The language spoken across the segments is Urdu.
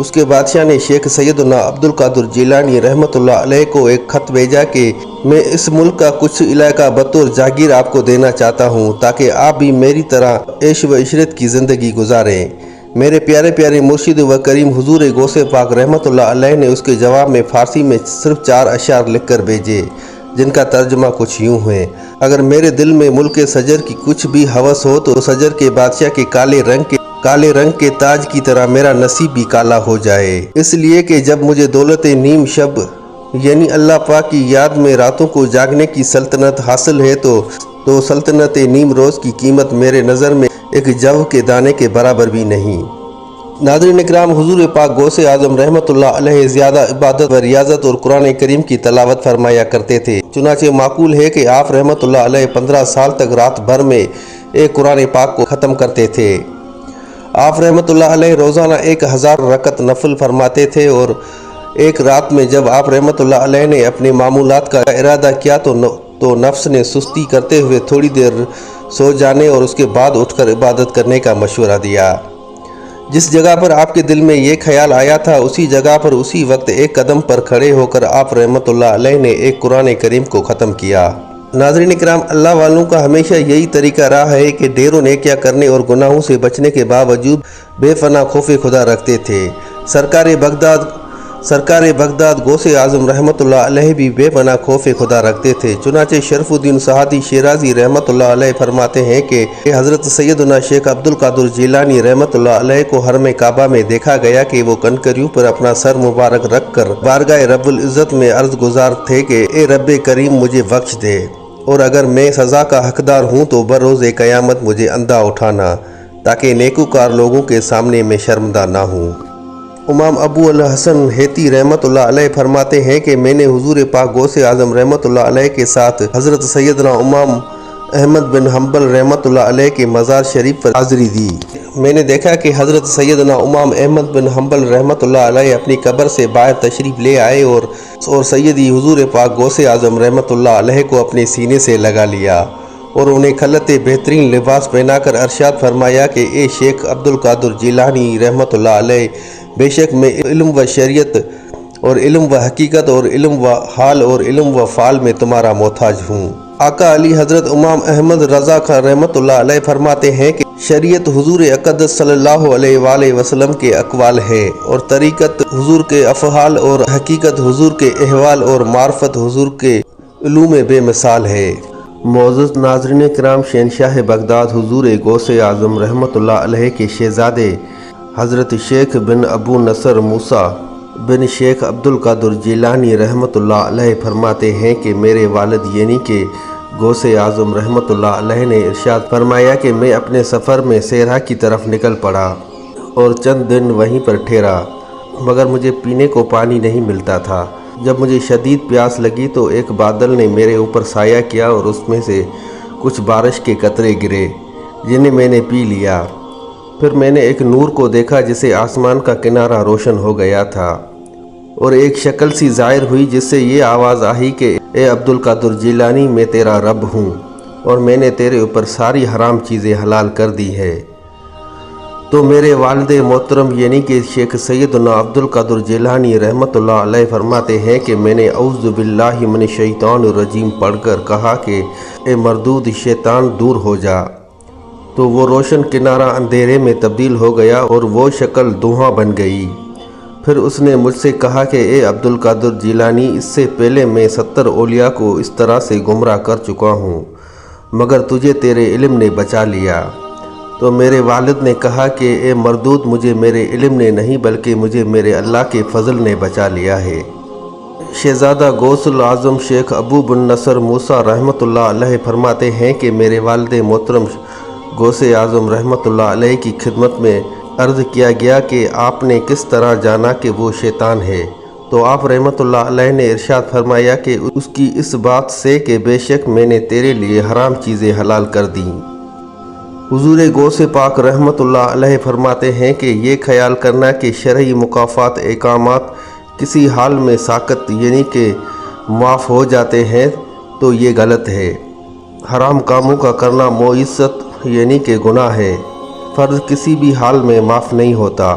اس کے بادشاہ نے شیخ سیدنا عبدالقادر جیلانی رحمۃ اللہ علیہ کو ایک خط بھیجا کہ میں اس ملک کا کچھ علاقہ بطور جاگیر آپ کو دینا چاہتا ہوں تاکہ آپ بھی میری طرح عیش و عشرت کی زندگی گزاریں۔ میرے پیارے پیارے مرشد و کریم حضور غوث پاک رحمۃ اللہ علیہ نے اس کے جواب میں فارسی میں صرف 4 اشعار لکھ کر بھیجے، جن کا ترجمہ کچھ یوں ہے: اگر میرے دل میں ملک سجر کی کچھ بھی ہوس ہو تو سجر کے بادشاہ کے کالے رنگ کے تاج کی طرح میرا نصیب بھی کالا ہو جائے، اس لیے کہ جب مجھے دولت نیم شب یعنی اللہ پاک کی یاد میں راتوں کو جاگنے کی سلطنت حاصل ہے تو سلطنت نیم روز کی قیمت میرے نظر میں ایک جو کے دانے کے برابر بھی نہیں۔ ناظرین اکرام، حضور پاک غوث اعظم رحمۃ اللہ علیہ زیادہ عبادت و ریاضت اور قرآن کریم کی تلاوت فرمایا کرتے تھے، چنانچہ معقول ہے کہ آپ رحمۃ اللہ علیہ 15 سال تک رات بھر میں ایک قرآن پاک کو ختم کرتے تھے۔ آپ رحمۃ اللہ علیہ روزانہ 1000 رکعت نفل فرماتے تھے، اور ایک رات میں جب آپ رحمۃ اللہ علیہ نے اپنے معمولات کا ارادہ کیا تو نفس نے سستی کرتے ہوئے تھوڑی دیر سو جانے اور اس کے بعد اٹھ کر عبادت کرنے کا مشورہ دیا۔ جس جگہ پر آپ کے دل میں یہ خیال آیا تھا اسی جگہ پر اسی وقت ایک قدم پر کھڑے ہو کر آپ رحمۃ اللہ علیہ نے ایک قرآن کریم کو ختم کیا۔ ناظرین اکرام، اللہ والوں کا ہمیشہ یہی طریقہ رہا ہے کہ ڈھیر و نیکیاں کرنے اور گناہوں سے بچنے کے باوجود بے پناہ خوف خدا رکھتے تھے۔ سرکار بغداد غوث اعظم رحمۃ اللہ علیہ بھی بے پناہ خوف خدا رکھتے تھے، چنانچہ شرف الدین سعدی شیرازی رحمۃ اللہ علیہ فرماتے ہیں کہ حضرت سیدنا شیخ عبدالقادر جیلانی رحمۃ اللہ علیہ کو حرم کعبہ میں دیکھا گیا کہ وہ کنکریوں پر اپنا سر مبارک رکھ کر بارگاہ رب العزت میں عرض گزار تھے کہ اے رب کریم مجھے بخش دے، اور اگر میں سزا کا حقدار ہوں تو بروز قیامت مجھے اندھا اٹھانا تاکہ نیکوکار لوگوں کے سامنے میں شرمندہ نہ ہوں۔ امام ابو الحسن حیتی رحمۃ اللہ علیہ فرماتے ہیں کہ میں نے حضور پاک غوث اعظم رحمۃ اللہ علیہ کے ساتھ حضرت سیدنا امام احمد بن حنبل رحمۃ اللہ علیہ کے مزار شریف پر حاضری دی۔ میں نے دیکھا کہ حضرت سیدنا امام احمد بن حنبل رحمۃ اللہ علیہ اپنی قبر سے باہر تشریف لے آئے اور سیدی حضور پاک غوث اعظم رحمۃ اللہ علیہ کو اپنے سینے سے لگا لیا اور انہیں خلعت بہترین لباس پہنا کر ارشاد فرمایا کہ اے شیخ عبدالقادر جیلانی رحمۃ اللہ علیہ، بے شک میں علم و شریعت اور علم و حقیقت اور علم و حال اور علم و فعال میں تمہارا محتاج ہوں۔ آقا علی حضرت امام احمد رضا خان رحمۃ اللہ علیہ فرماتے ہیں کہ شریعت حضور اقدس صلی اللہ علیہ وآلہ وسلم کے اقوال ہے، اور طریقت حضور کے افعال، اور حقیقت حضور کے احوال، اور معرفت حضور کے علوم بے مثال ہے۔ معزز ناظرین کرام، شہنشاہ بغداد حضور غوث اعظم رحمۃ اللہ علیہ کے شہزادے حضرت شیخ بن ابو نصر موسیٰ بن شیخ عبدالقادر جیلانی رحمۃ اللہ علیہ فرماتے ہیں کہ میرے والد یعنی کہ غوث اعظم رحمۃ اللہ علیہ نے ارشاد فرمایا کہ میں اپنے سفر میں صحرا کی طرف نکل پڑا اور چند دن وہیں پر ٹھہرا، مگر مجھے پینے کو پانی نہیں ملتا تھا۔ جب مجھے شدید پیاس لگی تو ایک بادل نے میرے اوپر سایہ کیا اور اس میں سے کچھ بارش کے قطرے گرے جنہیں میں نے پی لیا۔ پھر میں نے ایک نور کو دیکھا جسے آسمان کا کنارہ روشن ہو گیا تھا، اور ایک شکل سی ظاہر ہوئی جس سے یہ آواز آئی کہ اے عبدالقادر جیلانی، میں تیرا رب ہوں اور میں نے تیرے اوپر ساری حرام چیزیں حلال کر دی ہے۔ تو میرے والد محترم یعنی کہ شیخ سیدنا عبدالقادر جیلانی رحمۃ اللہ علیہ فرماتے ہیں کہ میں نے اعوذ باللہ من الشیطان الرجیم پڑھ کر کہا کہ اے مردود شیطان، دور ہو جا، تو وہ روشن کنارہ اندھیرے میں تبدیل ہو گیا اور وہ شکل دھواں بن گئی۔ پھر اس نے مجھ سے کہا کہ اے عبدالقادر جیلانی، اس سے پہلے میں 70 اولیاء کو اس طرح سے گمراہ کر چکا ہوں، مگر تجھے تیرے علم نے بچا لیا۔ تو میرے والد نے کہا کہ اے مردود، مجھے میرے علم نے نہیں بلکہ مجھے میرے اللہ کے فضل نے بچا لیا ہے۔ شہزادہ غوث الاعظم شیخ ابو بن نصر موسیٰ رحمۃ اللہ علیہ فرماتے ہیں کہ میرے والد محترم غوث اعظم رحمۃ اللہ علیہ کی خدمت میں عرض کیا گیا کہ آپ نے کس طرح جانا کہ وہ شیطان ہے، تو آپ رحمۃ اللہ علیہ نے ارشاد فرمایا کہ اس کی اس بات سے کہ بے شک میں نے تیرے لیے حرام چیزیں حلال کر دیں۔ حضور غوث پاک رحمۃ اللہ علیہ فرماتے ہیں کہ یہ خیال کرنا کہ شرعی مکافات احکامات کسی حال میں ساقط یعنی کہ معاف ہو جاتے ہیں تو یہ غلط ہے۔ حرام کاموں کا کرنا معصیت یعنی کہ گناہ ہے، فرض کسی بھی حال میں معاف نہیں ہوتا۔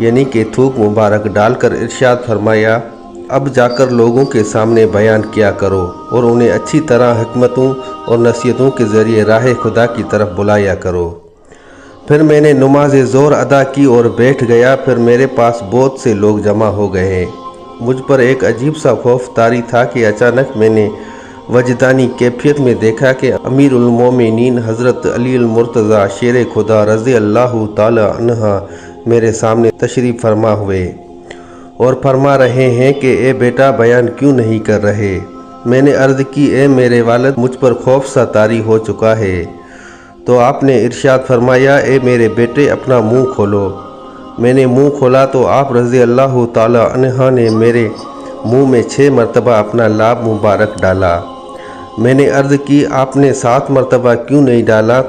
یعنی کہ تھوک مبارک ڈال کر ارشاد فرمایا، اب جا کر لوگوں کے سامنے بیان کیا کرو اور انہیں اچھی طرح حکمتوں اور نصیحتوں کے ذریعے راہ خدا کی طرف بلایا کرو۔ پھر میں نے نماز ظہر ادا کی اور بیٹھ گیا۔ پھر میرے پاس بہت سے لوگ جمع ہو گئے۔ مجھ پر ایک عجیب سا خوف طاری تھا کہ اچانک میں نے وجدانی کیفیت میں دیکھا کہ امیر المومنین حضرت علی المرتضیٰ شیر خدا رضی اللہ تعالی عنہ میرے سامنے تشریف فرما ہوئے اور فرما رہے ہیں کہ اے بیٹا بیان کیوں نہیں کر رہے؟ میں نے عرض کی، اے میرے والد، مجھ پر خوف سا طاری ہو چکا ہے۔ تو آپ نے ارشاد فرمایا، اے میرے بیٹے اپنا منہ کھولو۔ میں نے منہ کھولا تو آپ رضی اللہ تعالی عنہ نے میرے منہ میں 6 مرتبہ اپنا لاب مبارک ڈالا۔ میں نے عرض کی، آپ نے 7 مرتبہ کیوں نہیں ڈالا؟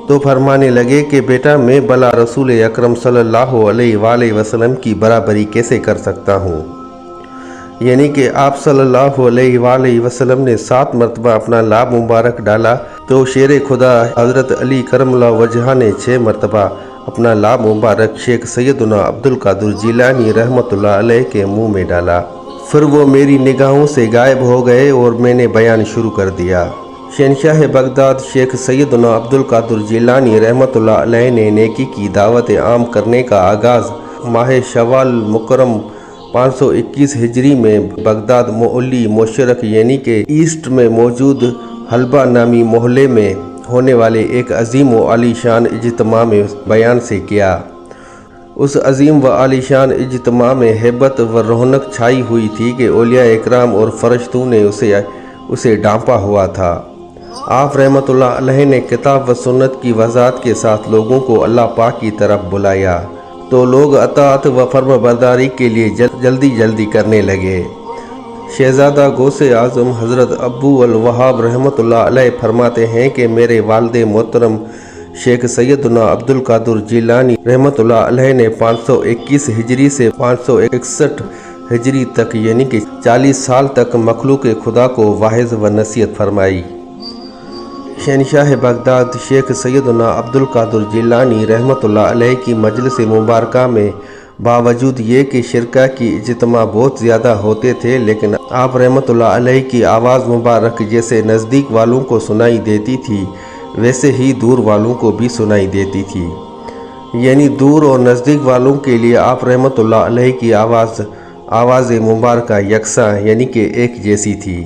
تو فرمانے لگے کہ بیٹا میں بلا رسول اکرم صلی اللہ علیہ وآلہ وسلم کی برابری کیسے کر سکتا ہوں؟ یعنی کہ آپ صلی اللہ علیہ وآلہ وسلم نے 7 مرتبہ اپنا لاب مبارک ڈالا تو شیر خدا حضرت علی کرم اللہ وجہہ نے 6 مرتبہ اپنا لاب مبارک شیخ سیدنا عبدالقادر جیلانی رحمۃ اللہ علیہ کے منہ میں ڈالا۔ پھر وہ میری نگاہوں سے غائب ہو گئے اور میں نے بیان شروع کر دیا۔ شہنشاہ بغداد شیخ سیدنا عبدالقادر جیلانی رحمۃ اللہ علیہ نے نیکی کی دعوت عام کرنے کا آغاز ماہ شوال مکرم 521 ہجری میں بغداد معلی مشرق یعنی کہ ایسٹ میں موجود حلبہ نامی محلے میں ہونے والے ایک عظیم و عالی شان اجتماع میں بیان سے کیا۔ اس عظیم و عالی شان اجتماع میں ہیبت و رونق چھائی ہوئی تھی کہ اولیاء اکرام اور فرشتوں نے اسے ڈھانپا ہوا تھا۔ آپ رحمۃ اللہ علیہ نے کتاب و سنت کی وضاحت کے ساتھ لوگوں کو اللہ پاک کی طرف بلایا تو لوگ اطاعت و فرما برداری کے لیے جلدی کرنے لگے۔ شہزادہ غوث اعظم حضرت ابو الوہاب رحمۃ اللہ علیہ فرماتے ہیں کہ میرے والد محترم شیخ سیدنا عبدالقادر جیلانی رحمۃ اللہ علیہ نے 521 ہجری سے 561 ہجری تک یعنی کہ 40 سال تک مخلوق خدا کو واعظ و نصیحت فرمائی۔ شہنشاہ بغداد شیخ سیدنا عبدالقادر جیلانی رحمۃ اللہ علیہ کی مجلس مبارکہ میں باوجود یہ کہ شرکا کی اجتماع بہت زیادہ ہوتے تھے، لیکن آپ رحمۃ اللہ علیہ کی آواز مبارک جیسے نزدیک والوں کو سنائی دیتی تھی ویسے ہی دور والوں کو بھی سنائی دیتی تھی، یعنی دور اور نزدیک والوں کے لیے آپ رحمۃ اللہ علیہ کی آواز مبارکہ یکساں یعنی کہ ایک جیسی تھی۔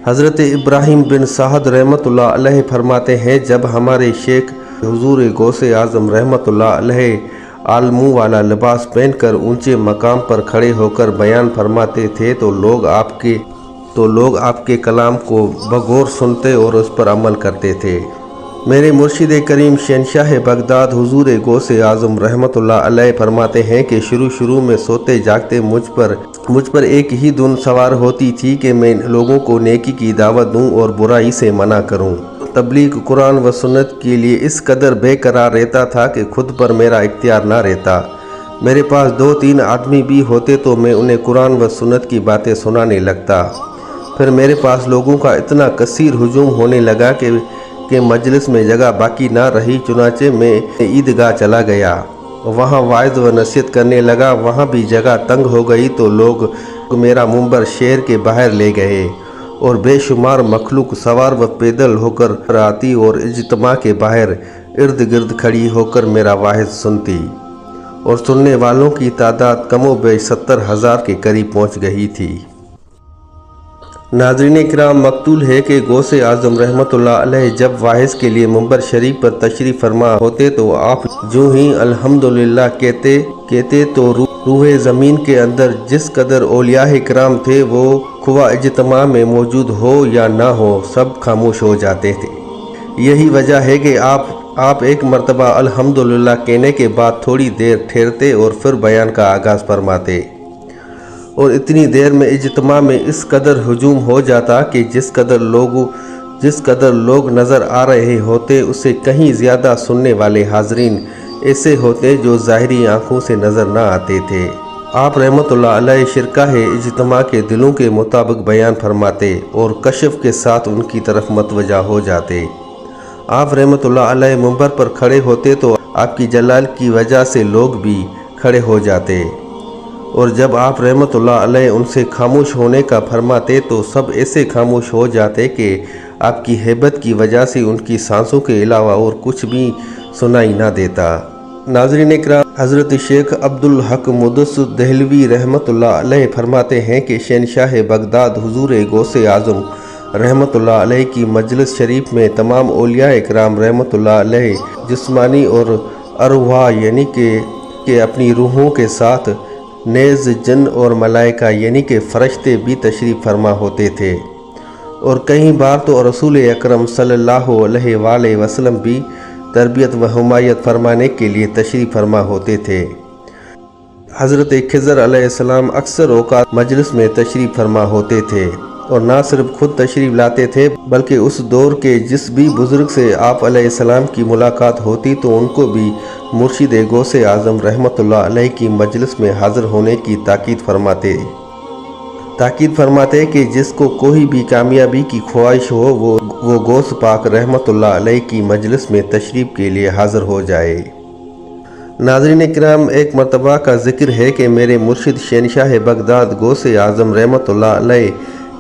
حضرت ابراہیم بن سعد رحمۃ اللہ علیہ فرماتے ہیں، جب ہمارے شیخ حضور غوث اعظم رحمۃ اللہ علیہ عالموں والا لباس پہن کر اونچے مقام پر کھڑے ہو کر بیان فرماتے تھے تو لوگ آپ کے کلام کو بغور سنتے اور اس پر عمل کرتے تھے۔ میرے مرشد کریم شہنشاہ بغداد حضور غوث اعظم رحمۃ اللہ علیہ فرماتے ہیں کہ شروع میں سوتے جاگتے مجھ پر ایک ہی دھن سوار ہوتی تھی کہ میں لوگوں کو نیکی کی دعوت دوں اور برائی سے منع کروں۔ تبلیغ قرآن و سنت کے لیے اس قدر بے قرار رہتا تھا کہ خود پر میرا اختیار نہ رہتا۔ میرے پاس 2-3 آدمی بھی ہوتے تو میں انہیں قرآن و سنت کی باتیں سنانے لگتا۔ پھر میرے پاس لوگوں کا اتنا کثیر ہجوم ہونے لگا کہ مجلس میں جگہ باقی نہ رہی، چنانچہ میں عیدگاہ چلا گیا، وہاں واعظ و نصیحت کرنے لگا۔ وہاں بھی جگہ تنگ ہو گئی تو لوگ میرا منبر شہر کے باہر لے گئے اور بے شمار مخلوق سوار و پیدل ہو کر آتی اور اجتماع کے باہر ارد گرد کھڑی ہو کر میرا واعظ سنتی، اور سننے والوں کی تعداد کم و بیش 70,000 کے قریب پہنچ گئی تھی۔ ناظرین کرام، مقتول ہے کہ غوث اعظم رحمۃ اللہ علیہ جب واعظ کے لیے منبر شریف پر تشریف فرما ہوتے تو آپ جو ہی الحمدللہ کہتے تو روح زمین کے اندر جس قدر اولیاء کرام تھے وہ خواہ اجتماع میں موجود ہو یا نہ ہو سب خاموش ہو جاتے تھے۔ یہی وجہ ہے کہ آپ ایک مرتبہ الحمدللہ کہنے کے بعد تھوڑی دیر ٹھہرتے اور پھر بیان کا آغاز فرماتے، اور اتنی دیر میں اجتماع میں اس قدر ہجوم ہو جاتا کہ جس قدر لوگ نظر آ رہے ہوتے اس سے کہیں زیادہ سننے والے حاضرین ایسے ہوتے جو ظاہری آنکھوں سے نظر نہ آتے تھے۔ آپ رحمۃ اللہ علیہ شرکاء اجتماع کے دلوں کے مطابق بیان فرماتے اور کشف کے ساتھ ان کی طرف متوجہ ہو جاتے۔ آپ رحمۃ اللہ علیہ منبر پر کھڑے ہوتے تو آپ کی جلال کی وجہ سے لوگ بھی کھڑے ہو جاتے، اور جب آپ رحمتullah علیہ ان سے خاموش ہونے کا فرماتے تو سب ایسے خاموش ہو جاتے کہ آپ کی ہیبت کی وجہ سے ان کی سانسوں کے علاوہ اور کچھ بھی سنائی نہ دیتا۔ ناظرین اکرام، حضرت شیخ عبدالحق مدثر دہلوی رحمتullah علیہ فرماتے ہیں کہ شہنشاہ بغداد حضور غوث اعظم رحمتullah علیہ کی مجلس شریف میں تمام اولیاء اکرام رحمتullah علیہ جسمانی اور ارواح یعنی کہ اپنی روحوں کے ساتھ نیز جن اور ملائکہ یعنی کہ فرشتے بھی تشریف فرما ہوتے تھے، اور کئی بار تو رسول اکرم صلی اللہ علیہ وآلہ وسلم بھی تربیت و حمایت فرمانے کے لیے تشریف فرما ہوتے تھے۔ حضرت خضر علیہ السلام اکثر اوقات مجلس میں تشریف فرما ہوتے تھے، اور نہ صرف خود تشریف لاتے تھے بلکہ اس دور کے جس بھی بزرگ سے آپ علیہ السلام کی ملاقات ہوتی تو ان کو بھی مرشد غوث اعظم رحمتullah علیہ کی مجلس میں حاضر ہونے کی تاکید فرماتے کہ جس کو کوئی بھی کامیابی کی خواہش ہو وہ غوث پاک رحمتullah علیہ کی مجلس میں تشریف کے لیے حاضر ہو جائے۔ ناظرین اکرام، ایک مرتبہ کا ذکر ہے کہ میرے مرشد شہنشاہ بغداد غوث اعظم رحمتullah علیہ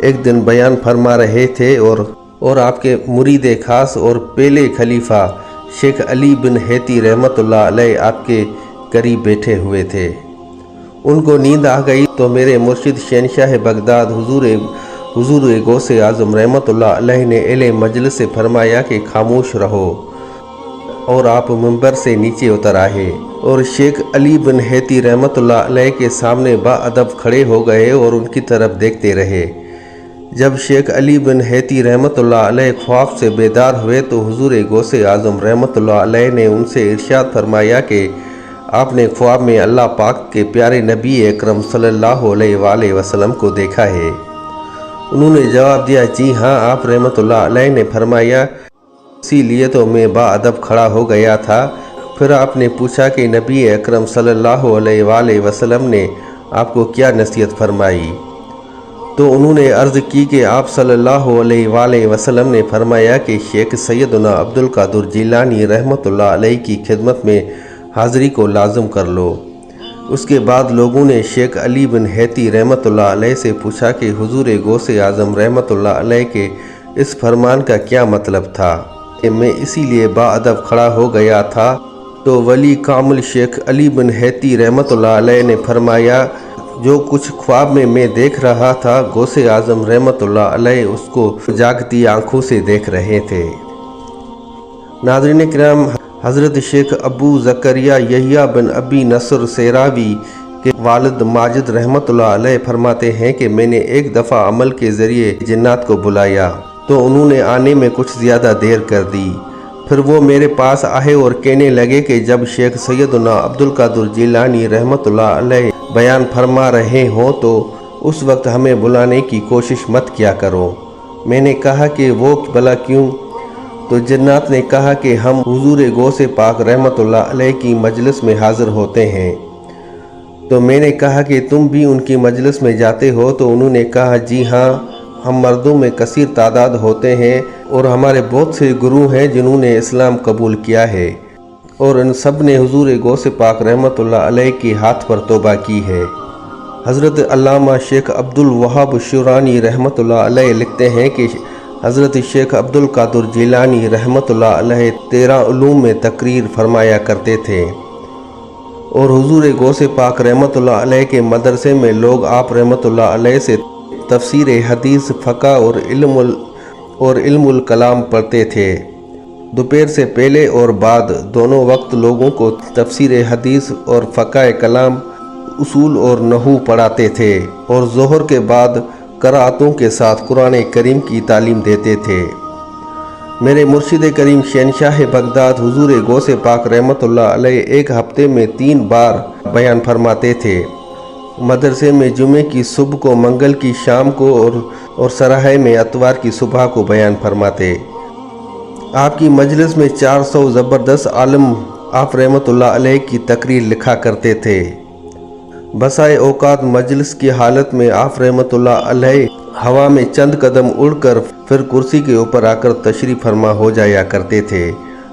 ایک دن بیان فرما رہے تھے اور آپ کے مرید خاص اور پہلے خلیفہ شیخ علی بن حیتی رحمتullah علیہ آپ کے قریب بیٹھے ہوئے تھے۔ ان کو نیند آ گئی تو میرے مرشد شہنشاہ بغداد حضور غوث اعظم رحمتullah علیہ نے اہل مجلس سے فرمایا کہ خاموش رہو، اور آپ منبر سے نیچے اتر آئے اور شیخ علی بن حیتی رحمتullah علیہ کے سامنے باادب کھڑے ہو گئے اور ان کی طرف دیکھتے رہے۔ جب شیخ علی بن حیتی رحمتullah علیہ خواب سے بیدار ہوئے تو حضور غوث اعظم رحمتullah علیہ نے ان سے ارشاد فرمایا کہ آپ نے خواب میں اللہ پاک کے پیارے نبی اکرم صلی اللہ علیہ وآلہ وسلم کو دیکھا ہے؟ انہوں نے جواب دیا، جی ہاں۔ آپ رحمتullah علیہ نے فرمایا، اسی لیے تو میں باادب کھڑا ہو گیا تھا۔ پھر آپ نے پوچھا کہ نبی اکرم صلی اللہ علیہ وآلہ وسلم نے آپ کو کیا نصیحت فرمائی؟ تو انہوں نے عرض کی کہ آپ صلی اللہ علیہ وآلہ وسلم نے فرمایا کہ شیخ سیدنا عبدالقادر جیلانی رحمتullah علیہ کی خدمت میں حاضری کو لازم کر لو۔ اس کے بعد لوگوں نے شیخ علی بن حیتی رحمتullah علیہ سے پوچھا کہ حضور غوث اعظم رحمتullah علیہ کے اس فرمان کا کیا مطلب تھا کہ میں اسی لیے باادب کھڑا ہو گیا تھا؟ تو ولی کامل شیخ علی بن حیتی رحمتullah علیہ نے فرمایا، جو کچھ خواب میں دیکھ رہا تھا غوث اعظم رحمتullah علیہ اس کو جاگتی آنکھوں سے دیکھ رہے تھے۔ ناظرین اکرام، حضرت شیخ ابو زکریا یحییٰ بن ابی نصر سیراوی کے والد ماجد رحمتullah علیہ فرماتے ہیں کہ میں نے ایک دفعہ عمل کے ذریعے جنات کو بلایا تو انہوں نے آنے میں کچھ زیادہ دیر کر دی۔ پھر وہ میرے پاس آئے اور کہنے لگے کہ جب شیخ سیدنا عبدالقادر جیلانی رحمتullah علیہ بیان فرما رہے ہوں تو اس وقت ہمیں بلانے کی کوشش مت کیا کرو۔ میں نے کہا کہ وہ بھلا کیوں؟ تو جنات نے کہا کہ ہم حضور غوث پاک رحمتullah علیہ کی مجلس میں حاضر ہوتے ہیں۔ تو میں نے کہا کہ تم بھی ان کی مجلس میں جاتے ہو؟ تو انہوں نے کہا، جی ہاں، ہم مردوں میں کثیر تعداد ہوتے ہیں اور ہمارے بہت سے گروہ ہیں جنہوں نے اسلام قبول کیا ہے، اور ان سب نے حضور غوث پاک رحمتullah علیہ کے ہاتھ پر توبہ کی ہے۔ حضرت علامہ شیخ عبدالوہاب شورانی رحمتullah علیہ لکھتے ہیں کہ حضرت شیخ عبدالقادر جیلانی رحمتullah علیہ 13 علوم میں تقریر فرمایا کرتے تھے، اور حضور غوث پاک رحمتullah علیہ کے مدرسے میں لوگ آپ رحمتullah علیہ سے تفسیر حدیث، فقہ اور علم الکلام پڑھتے تھے۔ دوپہر سے پہلے اور بعد دونوں وقت لوگوں کو تفسیر حدیث اور فقہ کلام، اصول اور نحو پڑھاتے تھے، اور ظہر کے بعد قرأتوں کے ساتھ قرآن کریم کی تعلیم دیتے تھے۔ میرے مرشد کریم شہنشاہ بغداد حضور غوث پاک رحمتullah علیہ ایک ہفتے میں 3 بار بیان فرماتے تھے۔ مدرسے میں جمعے کی صبح کو، منگل کی شام کو اور سراہے میں اتوار کی صبح کو بیان فرماتے۔ آپ کی مجلس میں 400 زبردست عالم آپ رحمتullah علیہ کی تقریر لکھا کرتے تھے۔ بسائے اوقات مجلس کی حالت میں آپ رحمتullah علیہ ہوا میں چند قدم اڑ کر پھر کرسی کے اوپر آ کر تشریف فرما ہو جایا کرتے تھے۔